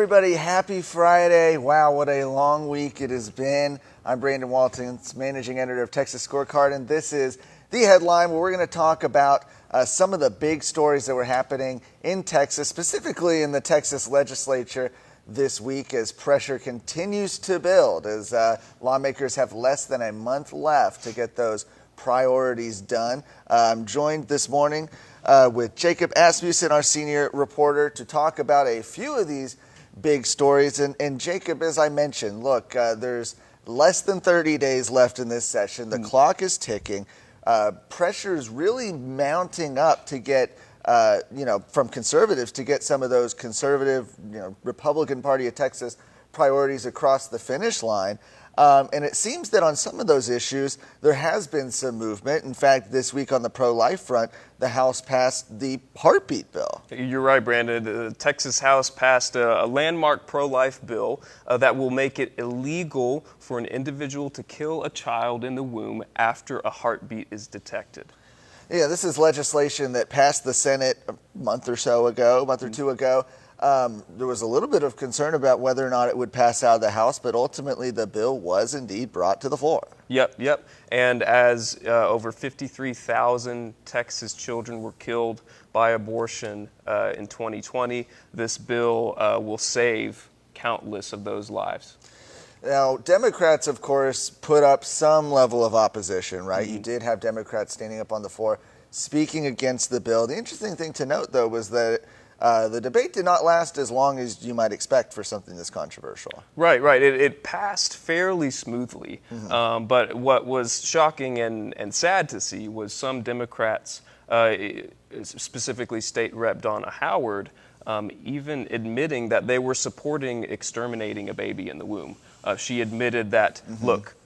everybody. Happy Friday. Wow, what a long week it has been. I'm Brandon Waltens, managing editor of Texas Scorecard, and this is the headline where we're going to talk about some of the big stories that were happening in Texas, specifically in the Texas legislature this week as pressure continues to build, as lawmakers have less than a month left to get those priorities done. I'm joined this morning with Jacob Asmussen, our senior reporter, to talk about a few of these big stories. And Jacob, as I mentioned, look, there's less than 30 days left in this session. The clock is ticking. Pressure is really mounting up to get, from conservatives to get some of those conservative, Republican Party of Texas priorities across the finish line. And it seems that on some of those issues, there has been some movement. In fact, this week on the pro-life front, the House passed the heartbeat bill. You're right, Brandon. The Texas House passed a landmark pro-life bill that will make it illegal for an individual to kill a child in the womb after a heartbeat is detected. Yeah, this is legislation that passed the Senate a month or two ago. There was a little bit of concern about whether or not it would pass out of the House, but ultimately the bill was indeed brought to the floor. Yep. And as over 53,000 Texas children were killed by abortion in 2020, this bill will save countless of those lives. Now, Democrats, of course, put up some level of opposition, right? You did have Democrats standing up on the floor speaking against the bill. The interesting thing to note, though, was that the debate did not last as long as you might expect for something this controversial. Right. It passed fairly smoothly. But what was shocking and sad to see was some Democrats, specifically State Rep Donna Howard, even admitting that they were supporting exterminating a baby in the womb. She admitted that, look,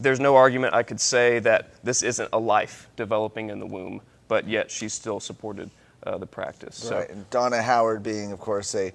there's no argument I could say that this isn't a life developing in the womb, but yet she still supported the practice. Right, and Donna Howard being, of course, an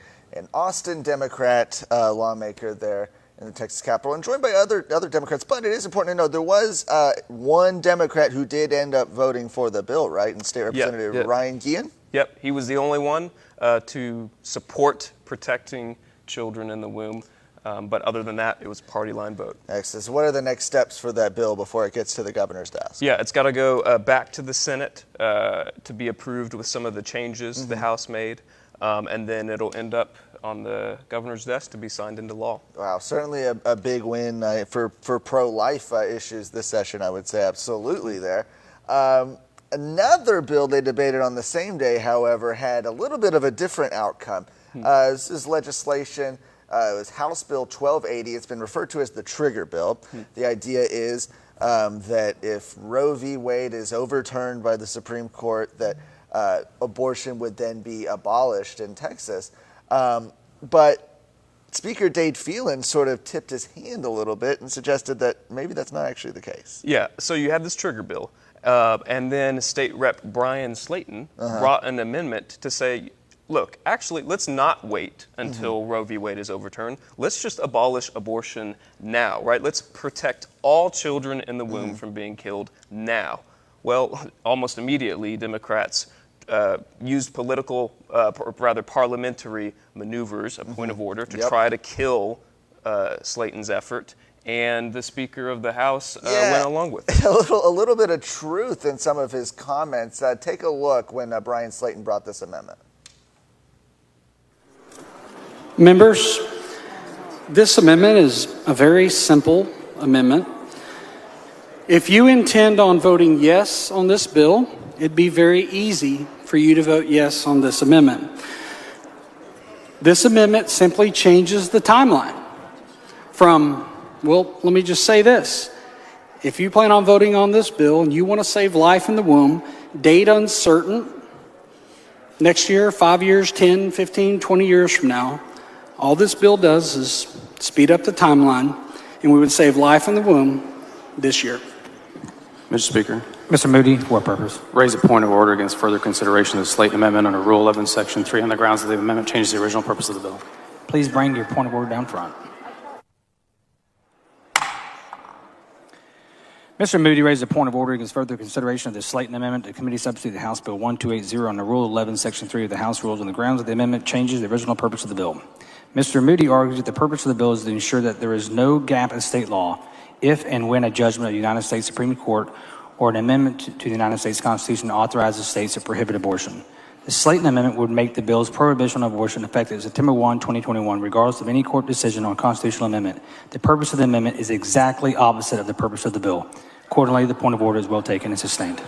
Austin Democrat lawmaker there in the Texas Capitol, and joined by other Democrats. But it is important to know there was one Democrat who did end up voting for the bill, right? And State Representative Ryan Guillen? Yep, he was the only one to support protecting children in the womb. But other than that, it was a party line vote. Excellent. So what are the next steps for that bill before it gets to the governor's desk? Yeah, it's got to go back to the Senate to be approved with some of the changes the House made, and then it'll end up on the governor's desk to be signed into law. Wow, certainly a big win for pro-life issues this session, I would say. Absolutely there. Another bill they debated on the same day, however, had a little bit of a different outcome. This is legislation. It was House Bill 1280. It's been referred to as the trigger bill. The idea is that if Roe v. Wade is overturned by the Supreme Court, that abortion would then be abolished in Texas. But Speaker Dade Phelan sort of tipped his hand a little bit and suggested that maybe that's not actually the case. Yeah, so you had this trigger bill, and then State Rep Brian Slayton brought an amendment to say, look, actually, let's not wait until Roe v. Wade is overturned. Let's just abolish abortion now, right? Let's protect all children in the womb from being killed now. Well, almost immediately, Democrats used parliamentary maneuvers, a point of order, to try to kill Slayton's effort. And the Speaker of the House went along with it. A little bit of truth in some of his comments. Take a look when Brian Slayton brought this amendment. Members, this amendment is a very simple amendment. If you intend on voting yes on this bill, it'd be very easy for you to vote yes on this amendment. This amendment simply changes the timeline from, well, let me just say this. If you plan on voting on this bill and you want to save life in the womb, date uncertain, next year, 5 years, 10, 15, 20 years from now, all this bill does is speed up the timeline, and we would save life in the womb this year. Mr. Speaker. Mr. Moody, for what purpose? Raise a point of order against further consideration of the Slayton Amendment under Rule 11, Section 3 on the grounds that the amendment changes the original purpose of the bill. Please bring your point of order down front. Mr. Moody raised a point of order against further consideration of the Slayton Amendment to Committee Substitute House Bill 1280 under Rule 11, Section 3 of the House Rules on the grounds that the amendment changes the original purpose of the bill. Mr. Moody argues that the purpose of the bill is to ensure that there is no gap in state law if and when a judgment of the United States Supreme Court or an amendment to the United States Constitution authorizes states to prohibit abortion. The Slayton Amendment would make the bill's prohibition of abortion effective September 1, 2021, regardless of any court decision on constitutional amendment. The purpose of the amendment is exactly opposite of the purpose of the bill. Accordingly, the point of order is well taken and sustained.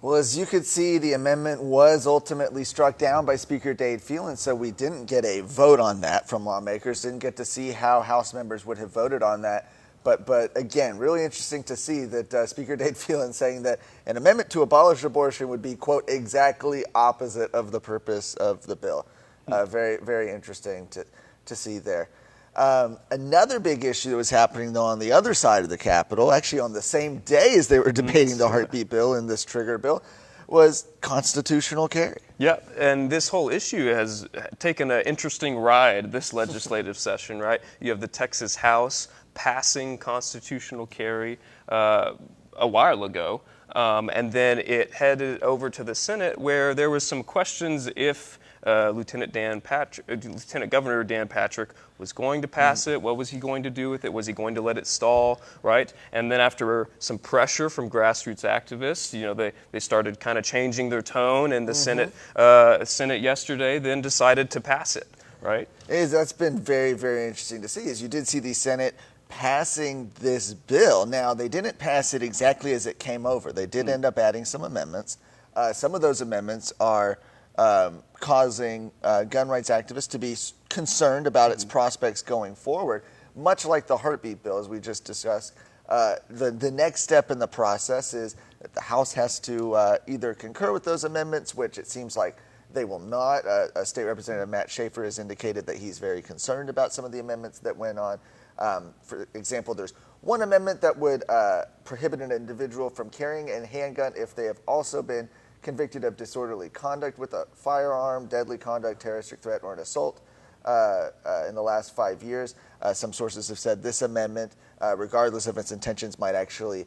Well, as you could see, the amendment was ultimately struck down by Speaker Dade Phelan, so we didn't get a vote on that from lawmakers, didn't get to see how House members would have voted on that. But again, really interesting to see that Speaker Dade Phelan saying that an amendment to abolish abortion would be, quote, exactly opposite of the purpose of the bill. Very, very interesting to see there. Another big issue that was happening, though, on the other side of the Capitol, actually on the same day as they were debating the heartbeat bill and this trigger bill, was constitutional carry. Yeah, and this whole issue has taken an interesting ride this legislative session, right? You have the Texas House passing constitutional carry a while ago, and then it headed over to the Senate where there was some questions if Lieutenant Governor Dan Patrick was going to pass it. What was he going to do with it? Was he going to let it stall, right? And then after some pressure from grassroots activists, they started kind of changing their tone, and the Senate yesterday then decided to pass it, right? That's been very, very interesting to see, as you did see the Senate passing this bill. Now, they didn't pass it exactly as it came over. They did end up adding some amendments. Some of those amendments are causing gun rights activists to be concerned about its prospects going forward, much like the heartbeat bill, as we just discussed. The next step in the process is that the House has to either concur with those amendments, which it seems like they will not. State Representative Matt Schaefer has indicated that he's very concerned about some of the amendments that went on. For example, there's one amendment that would prohibit an individual from carrying a handgun if they have also been convicted of disorderly conduct with a firearm, deadly conduct, terroristic threat, or an assault in the last 5 years. Some sources have said this amendment, regardless of its intentions, might actually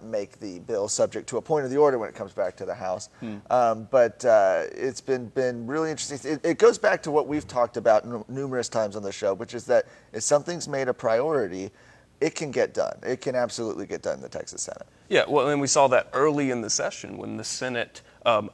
make the bill subject to a point of the order when it comes back to the House. But it's been really interesting. It goes back to what we've talked about numerous times on the show, which is that if something's made a priority, it can get done. It can absolutely get done in the Texas Senate. Yeah, well, and we saw that early in the session when the Senate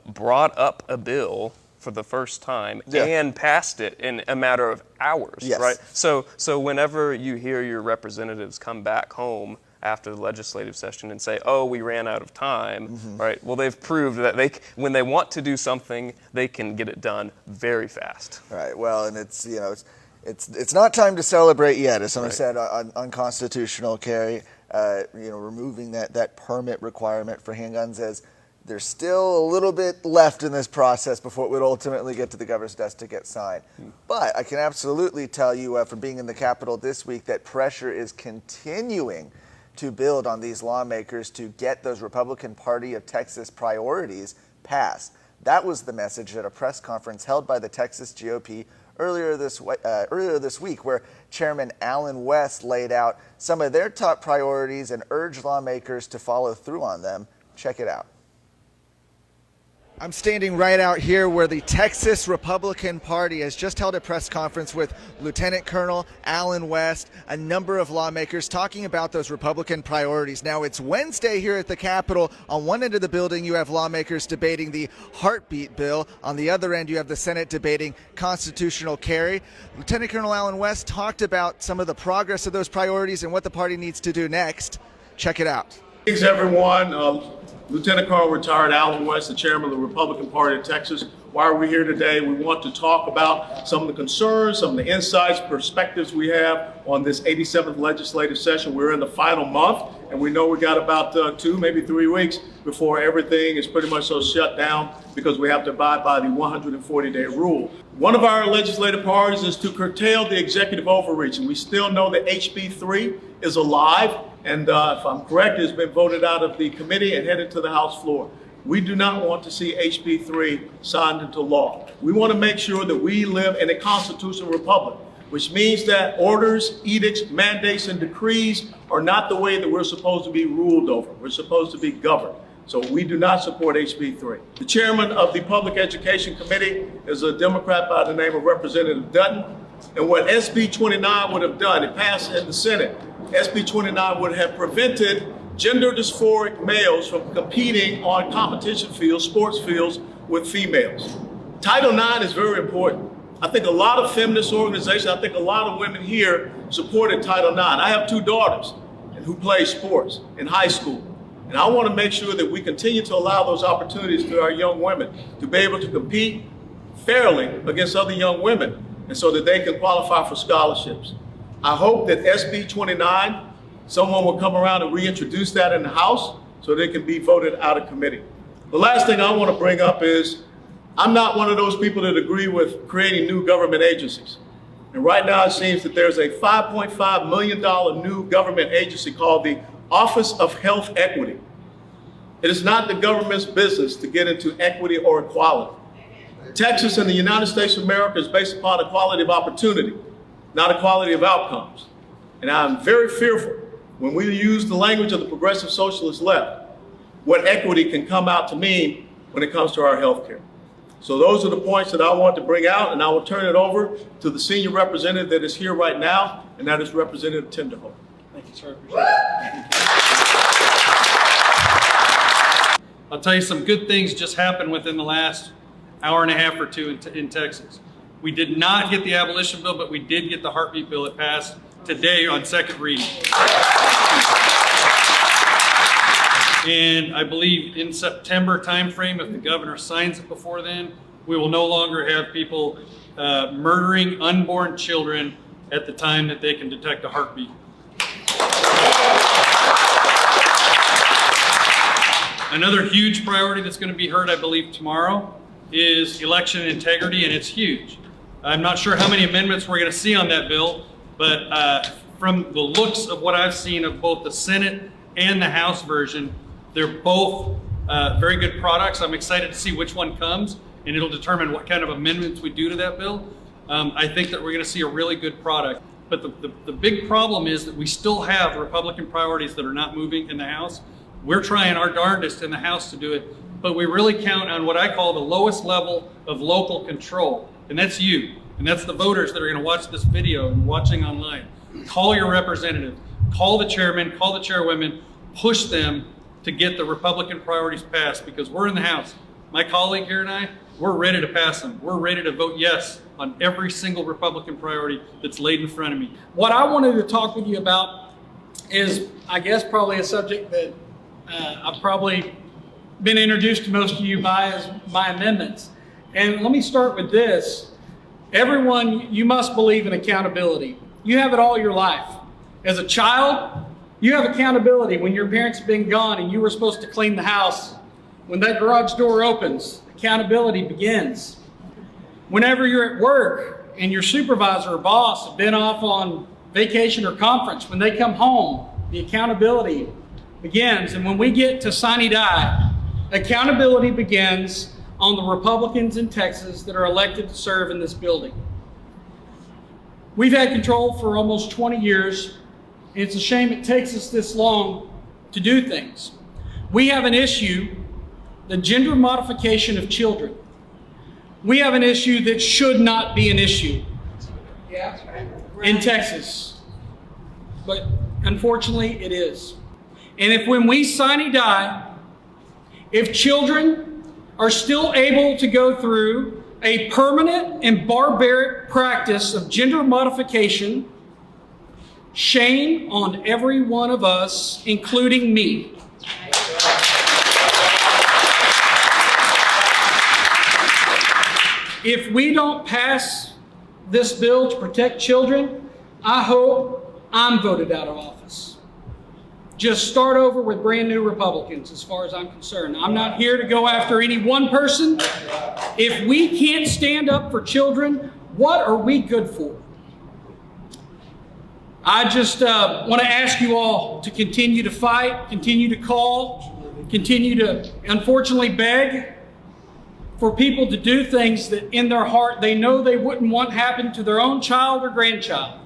brought up a bill for the first time and passed it in a matter of hours, right? So whenever you hear your representatives come back home after the legislative session and say, "Oh, we ran out of time," right? Well, they've proved that when they want to do something, they can get it done very fast. Right. Well, and it's not time to celebrate yet, as someone said on constitutional carry. Removing that permit requirement for handguns, as there's still a little bit left in this process before it would ultimately get to the governor's desk to get signed. But I can absolutely tell you from being in the Capitol this week that pressure is continuing to build on these lawmakers to get those Republican Party of Texas priorities passed. That was the message at a press conference held by the Texas GOP earlier this week, where Chairman Allen West laid out some of their top priorities and urged lawmakers to follow through on them. Check it out. I'm standing right out here where the Texas Republican Party has just held a press conference with Lieutenant Colonel Allen West, a number of lawmakers talking about those Republican priorities. Now, it's Wednesday here at the Capitol. On one end of the building, you have lawmakers debating the heartbeat bill. On the other end, you have the Senate debating constitutional carry. Lieutenant Colonel Allen West talked about some of the progress of those priorities and what the party needs to do next. Check it out. Thanks, everyone. Lieutenant Colonel retired Allen West, the chairman of the Republican Party of Texas. Why are we here today? We want to talk about some of the concerns, some of the insights, perspectives we have on this 87th legislative session. We're in the final month, and we know we got about 2, maybe 3 weeks before everything is pretty much so shut down, because we have to abide by the 140-day rule. One of our legislative priorities is to curtail the executive overreach, and we still know that HB 3 is alive. And if I'm correct, it's been voted out of the committee and headed to the House floor. We do not want to see HB 3 signed into law. We want to make sure that we live in a constitutional republic, which means that orders, edicts, mandates, and decrees are not the way that we're supposed to be ruled over. We're supposed to be governed. So we do not support HB 3. The chairman of the Public Education Committee is a Democrat by the name of Representative Dutton. And what SB 29 would have done, it passed in the Senate, SB 29 would have prevented gender dysphoric males from competing on competition fields, sports fields with females. Title IX is very important. I think a lot of feminist organizations, I think a lot of women here supported Title IX. I have 2 daughters who play sports in high school. And I want to make sure that we continue to allow those opportunities to our young women to be able to compete fairly against other young women and so that they can qualify for scholarships. I hope that SB 29, someone will come around and reintroduce that in the House so they can be voted out of committee. The last thing I want to bring up is I'm not one of those people that agree with creating new government agencies. And right now it seems that there's a $5.5 million new government agency called the Office of Health Equity. It is not the government's business to get into equity or equality. Texas and the United States of America is based upon equality of opportunity, not equality of outcomes. And I'm very fearful when we use the language of the progressive socialist left, what equity can come out to mean when it comes to our health care. So those are the points that I want to bring out, and I will turn it over to the senior representative that is here right now, and that is Representative Tinderholt. Thank you, sir. Appreciate it. I'll tell you some good things just happened within the last hour and a half or two in Texas. We did not get the abolition bill, but we did get the heartbeat bill. It passed today on second reading. And I believe in September timeframe, if the governor signs it before then, we will no longer have people murdering unborn children at the time that they can detect a heartbeat. Another huge priority that's going to be heard, I believe, tomorrow is election integrity, and it's huge. I'm not sure how many amendments we're going to see on that bill, but from the looks of what I've seen of both the Senate and the House version, they're both very good products. I'm excited to see which one comes, and it'll determine what kind of amendments we do to that bill. I think that we're going to see a really good product. But the big problem is that we still have Republican priorities that are not moving in the House. We're trying our darndest in the House to do it, but we really count on what I call the lowest level of local control, and that's you, and that's the voters that are going to watch this video and watching online. Call your representative, call the chairman, call the chairwomen, push them to get the Republican priorities passed, because we're in the House. My colleague here and I, we're ready to pass them. We're ready to vote yes on every single Republican priority that's laid in front of me. What I wanted to talk with you about is, I guess, probably a subject that I've probably been introduced to most of you by as my amendments. And let me start with this. Everyone, you must believe in accountability. You have it all your life. As a child, you have accountability when your parents have been gone and you were supposed to clean the house. When that garage door opens, accountability begins. Whenever you're at work and your supervisor or boss have been off on vacation or conference, when they come home, the accountability begins. And when we get to sine die, accountability begins on the Republicans in Texas that are elected to serve in this building. We've had control for almost 20 years. And it's a shame it takes us this long to do things. We have an issue, the gender modification of children. We have an issue that should not be an issue in Texas. But unfortunately, it is. And if when we sine die, if children are still able to go through a permanent and barbaric practice of gender modification, shame on every one of us, including me. If we don't pass this bill to protect children, I hope I'm voted out of office. Just start over with brand new Republicans as far as I'm concerned. I'm not here to go after any one person. If we can't stand up for children, what are we good for? I just want to ask you all to continue to fight, continue to call, continue to, unfortunately, beg for people to do things that in their heart they know they wouldn't want happen to their own child or grandchild.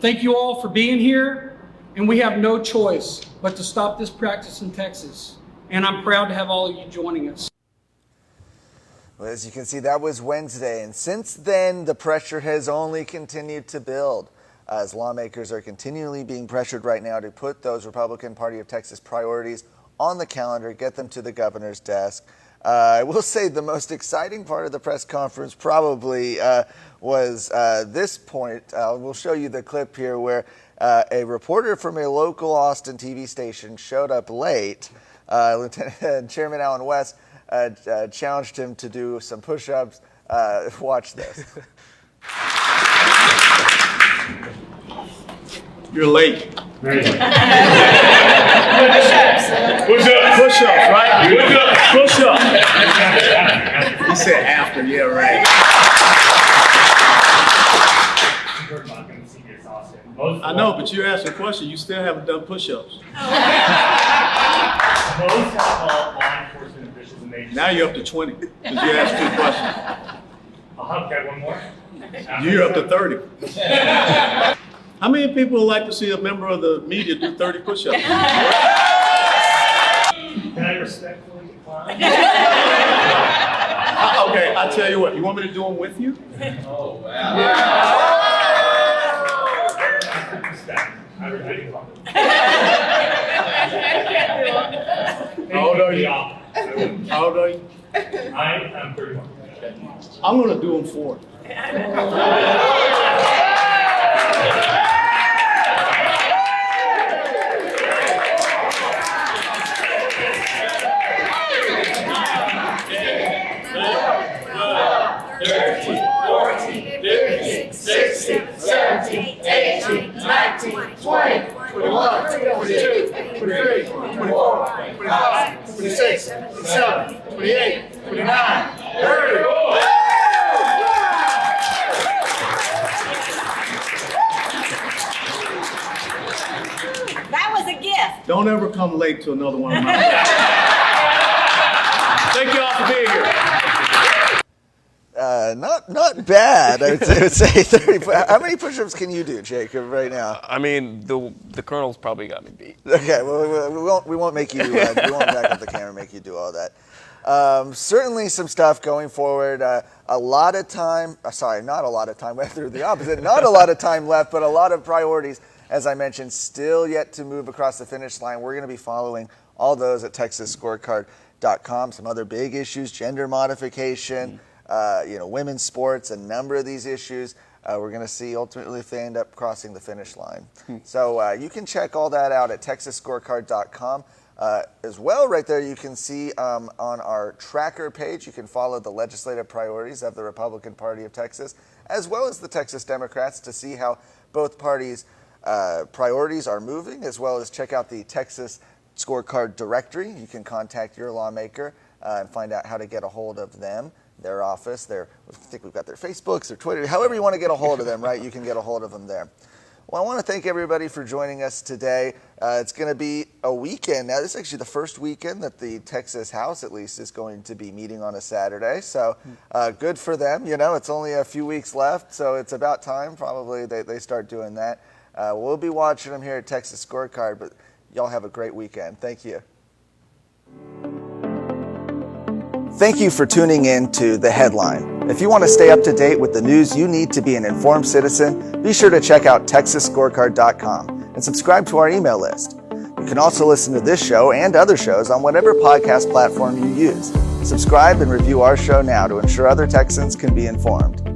Thank you all for being here, and we have no choice but to stop this practice in Texas. And I'm proud to have all of you joining us. Well, as you can see, that was Wednesday, and since then, the pressure has only continued to build as lawmakers are continually being pressured right now to put those Republican Party of Texas priorities on the calendar, get them to the governor's desk. I will say the most exciting part of the press conference probably was this point. We'll show you the clip here where a reporter from a local Austin TV station showed up late. Lieutenant Chairman Allen West challenged him to do some push-ups. Watch this. You're late. Push-ups. Push-ups, right? Push-ups. He said after, yeah, right. I know, but you asked a question. You still haven't done push-ups. Most law enforcement officials and agencies. Now you're up to 20 because you asked 2 questions. I'll have one more. You're up to 30. How many people would like to see a member of the media do 30 push-ups? Can I respectfully decline? Okay, I'll tell you what. You want me to do them with you? Oh, wow. How old are you? How old are you? I am 31. I'm going to do them 4. That was a gift. Don't ever come late to another one of mine. Thank you all for being here. Not bad. I would say 30. How many push-ups can you do, Jacob, right now? I mean, the Colonel's probably got me beat. Okay, well, we won't make you. We won't back up the camera and make you do all that. Certainly some stuff going forward. A lot of time. Sorry, not a lot of time. Went through the opposite. Not a lot of time left, but a lot of priorities, as I mentioned, still yet to move across the finish line. We're going to be following all those at TexasScorecard.com. Some other big issues: gender modification. Women's sports, a number of these issues. We're going to see ultimately if they end up crossing the finish line. So you can check all that out at TexasScorecard.com. As well, right there, you can see on our tracker page, you can follow the legislative priorities of the Republican Party of Texas, as well as the Texas Democrats, to see how both parties' priorities are moving, as well as check out the Texas Scorecard directory. You can contact your lawmaker and find out how to get a hold of them. Their office, I think we've got their Facebooks, their Twitter, however you want to get a hold of them, right? You can get a hold of them there. Well, I want to thank everybody for joining us today. It's going to be a weekend. Now, this is actually the first weekend that the Texas House, at least, is going to be meeting on a Saturday. So good for them. It's only a few weeks left, so it's about time probably they start doing that. We'll be watching them here at Texas Scorecard, but y'all have a great weekend. Thank you. Thank you for tuning in to The Headline. If you want to stay up to date with the news you need to be an informed citizen, be sure to check out TexasScorecard.com and subscribe to our email list. You can also listen to this show and other shows on whatever podcast platform you use. Subscribe and review our show now to ensure other Texans can be informed.